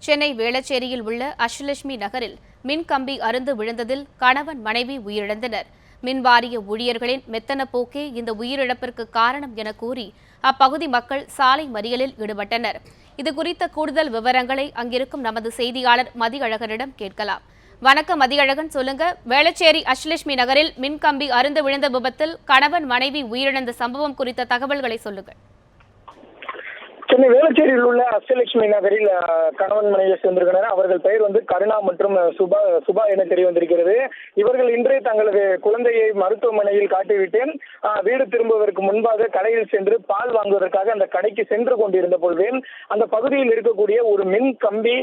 சென்னை வேளச்சேரியில் உள்ள அஷ்டலட்சுமி நகரில் மின்கம்பி அறுந்து விழுந்ததில் கணவன் மனைவி உயிரிழந்தனர். மின்வாரிய ஊழியர்களின் மெத்தன போக்கே இந்த உயிரிழப்பிற்கு காரணம் என கூறி அப்பகுதி மக்கள் சாலை மறியலில் ஈடுபட்டனர். இதுகுறித்த கூடுதல் விவரங்களை அங்கிருக்கும் நமது செய்தியாளர் மதியழகனிடம் கேட்கலாம். வணக்கம் மதியழகன், சொல்லுங்க. வேளச்சேரி அஷ்டலட்சுமி நகரில் மின்கம்பி அறுந்து விழுந்த விபத்தில் கணவன் மனைவி உயிரிழந்த சம்பவம் குறித்த தகவல்களை சொல்லுங்கள். சென்னை வேளச்சேரியில் உள்ள அஷ்டலட்சுமி நகரில் கணவன் மனைவி சேர்ந்திருக்கின்றனர். அவர்கள் பெயர் கருணா மற்றும் சுபா என தெரிய வந்திருக்கிறது. இவர்கள் இன்றே தங்களது குழந்தையை மருத்துவமனையில் காட்டிவிட்டு வீடு திரும்புவதற்கு முன்பாக கடையில் சென்று பால் வாங்குவதற்காக அந்த கடைக்கு சென்று கொண்டிருந்த பொழுது அந்த பகுதியில் இருக்கக்கூடிய ஒரு மின் கம்பி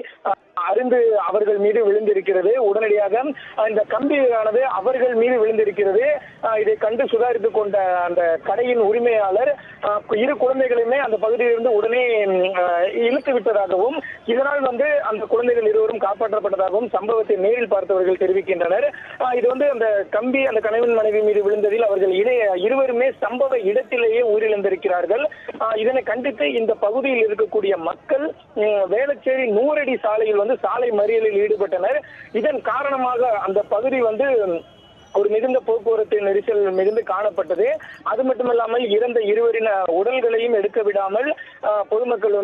அருந்து அவர்கள் மீது விழுந்திருக்கிறது. உடனடியாக இந்த கம்பியானது அவர்கள் மீது விழுந்திருக்கிறது. இதை கண்டு சுதாரித்துக் கொண்ட அந்த கடையின் உரிமையாளர் இரு குழந்தைகளுமே அந்த பகுதியிலிருந்து உடனே இழுத்து விட்டதாகவும் இதனால் அந்த குழந்தைகள் இருவரும் காப்பாற்றப்பட்டதாகவும் சம்பவத்தை நேரில் பார்த்தவர்கள் தெரிவிக்கின்றனர். இது அந்த கம்பி அந்த கணவன் மனைவி மீது விழுந்ததில் அவர்கள் இருவருமே சம்பவ இடத்திலேயே உயிரிழந்திருக்கிறார்கள். இதனை கண்டித்து இந்த பகுதியில் இருக்கக்கூடிய மக்கள் வேளச்சேரி 100 அடி சாலையில் சாலை மறியலில் ஈடுபட்டனர். இதன் காரணமாக அந்த பகுதி ஒரு மிகுந்த போக்குவரத்து நெரிசல் மிகுந்து காணப்பட்டது. அது மட்டுமல்லாமல் இறந்த இருவரின் உடல்களையும் எடுக்க விடாமல் பொதுமக்கள்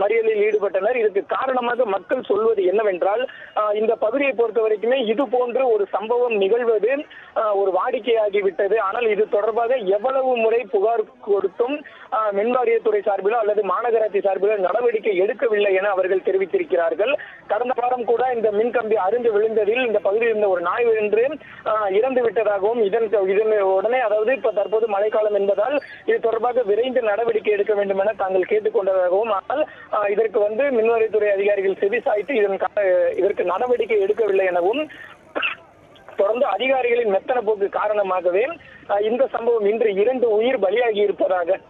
மறியலில் ஈடுபட்டனர். இதுக்கு காரணமாக மக்கள் சொல்வது என்னவென்றால், இந்த பகுதியை பொறுத்த வரைக்குமே இது போன்று ஒரு சம்பவம் நிகழ்வது ஒரு வாடிக்கையாகிவிட்டது. ஆனால் இது தொடர்பாக எவ்வளவு முறை புகார் கொடுத்தும் மின்வாரியத்துறை சார்பிலோ அல்லது மாநகராட்சி சார்பிலோ நடவடிக்கை எடுக்கவில்லை என அவர்கள் தெரிவித்திருக்கிறார்கள். கடந்த வாரம் கூட இந்த மின்கம்பி அருந்து விழுந்ததில் இந்த பகுதியில் இருந்த ஒரு நாய் ஒன்று இறந்து விட்டதாகவும் இதன் உடனே இப்ப தற்போது மழைக்காலம் என்பதால் இது தொடர்பாக விரைந்து நடவடிக்கை எடுக்க வேண்டும் என தாங்கள் கேட்டுக்கொண்டதாகவும், ஆனால் இதற்கு மின்வாரியத்துறை அதிகாரிகள் செவிசாய்த்து இதற்கு நடவடிக்கை எடுக்கவில்லை எனவும் தொடர்ந்து அதிகாரிகளின் மெத்தன போக்கு காரணமாகவே இந்த சம்பவம் இன்று 2 உயிர் பலியாகி இருப்பதாக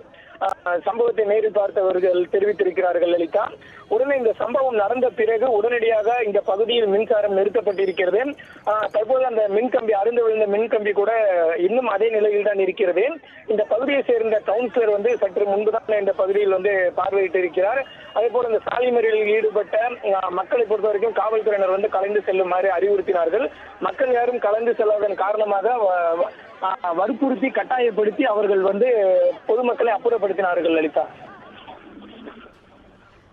சம்பவத்தை நேரில் பார்த்தவர்கள் தெரிவித்திருக்கிறார்கள். லலிதா, உடனே இந்த சம்பவம் நடந்த பிறகு உடனடியாக இந்த பகுதியில் மின்சாரம் நிறுத்தப்பட்டிருக்கிறது. தற்போது அந்த மின்கம்பி அருந்து விழுந்த மின்கம்பி கூட இன்னும் அதே நிலையில் தான் இருக்கிறது. இந்த பகுதியை சேர்ந்த கவுன்சிலர் சற்று முன்புதான் இந்த பகுதியில் பார்வையிட்டு இருக்கிறார். அதே போல இந்த சாலை மறியலில் ஈடுபட்ட மக்களை பொறுத்த வரைக்கும் காவல்துறையினர் கலந்து செல்லுமாறு அறிவுறுத்தினார்கள். மக்கள் யாரும் கலந்து செல்லாததன் காரணமாக வற்புறுத்தி கட்டாயப்படுத்தி அவர்கள் பொதுமக்களை அப்புறப்படுத்தினார்கள். லலிதா,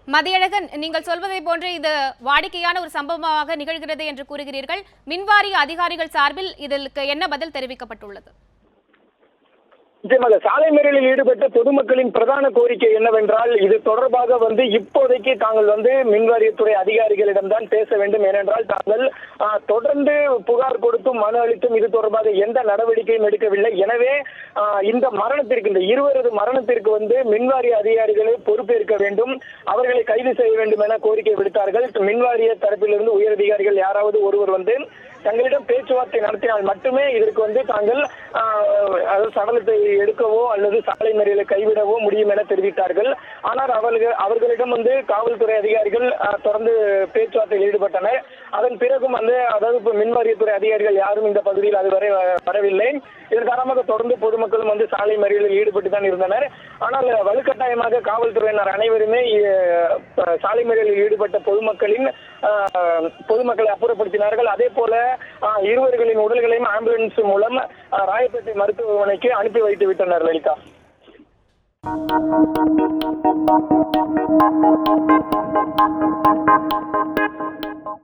மதியழகன், நீங்கள் சொல்வதை போன்று இது வாடிக்கையான ஒரு சம்பவமாக நிகழ்கிறது என்று கூறுகிறீர்கள். மின்வாரிய அதிகாரிகள் சார்பில் இதற்கு என்ன பதில் தெரிவிக்கப்பட்டுள்ளது? நிச்சயமாக சாலை மறியலில் ஈடுபட்ட பொதுமக்களின் பிரதான கோரிக்கை என்னவென்றால், இது தொடர்பாக இப்போதைக்கு தாங்கள் மின்வாரியத்துறை அதிகாரிகளிடம் தான் பேச வேண்டும். ஏனென்றால் தாங்கள் தொடர்ந்து புகார் கொடுத்தும் மனு அளித்தும் இது தொடர்பாக எந்த நடவடிக்கையும் எடுக்கவில்லை. எனவே இந்த இருவரது மரணத்திற்கு மின்வாரிய அதிகாரிகளை பொறுப்பேற்க வேண்டும், அவர்களை கைது செய்ய வேண்டும் என கோரிக்கை விடுத்தார்கள். மின்வாரிய தரப்பிலிருந்து உயரதிகாரிகள் யாராவது ஒருவர் தங்களிடம் பேச்சுவார்த்தை நடத்தினால் மட்டுமே இதற்கு தாங்கள் சடலத்தை எடுக்கவோ அல்லது சாலை மறியலை கைவிடவோ முடியும் என தெரிவித்தார்கள். ஆனால் அவர்களிடம் காவல்துறை அதிகாரிகள் தொடர்ந்து பேச்சுவார்த்தையில் ஈடுபட்டனர். அதன் பிறகும் மின்வாரியத்துறை அதிகாரிகள் யாரும் இந்த பகுதியில் அதுவரை வரவில்லை. இதன் காரணமாக தொடர்ந்து பொதுமக்களும் சாலை மறியலில் ஈடுபட்டு தான் இருந்தனர். ஆனால் வலுக்கட்டாயமாக காவல்துறையினர் அனைவருமே சாலை மறியலில் ஈடுபட்ட பொதுமக்களை அப்புறப்படுத்தினார்கள். அதே போல இருவர்களின் உடல்களையும் ஆம்புலன்ஸ் மூலம் ராயப்பேட்டை மருத்துவமனைக்கு அனுப்பி வைத்து விட்டனர். லலிதா.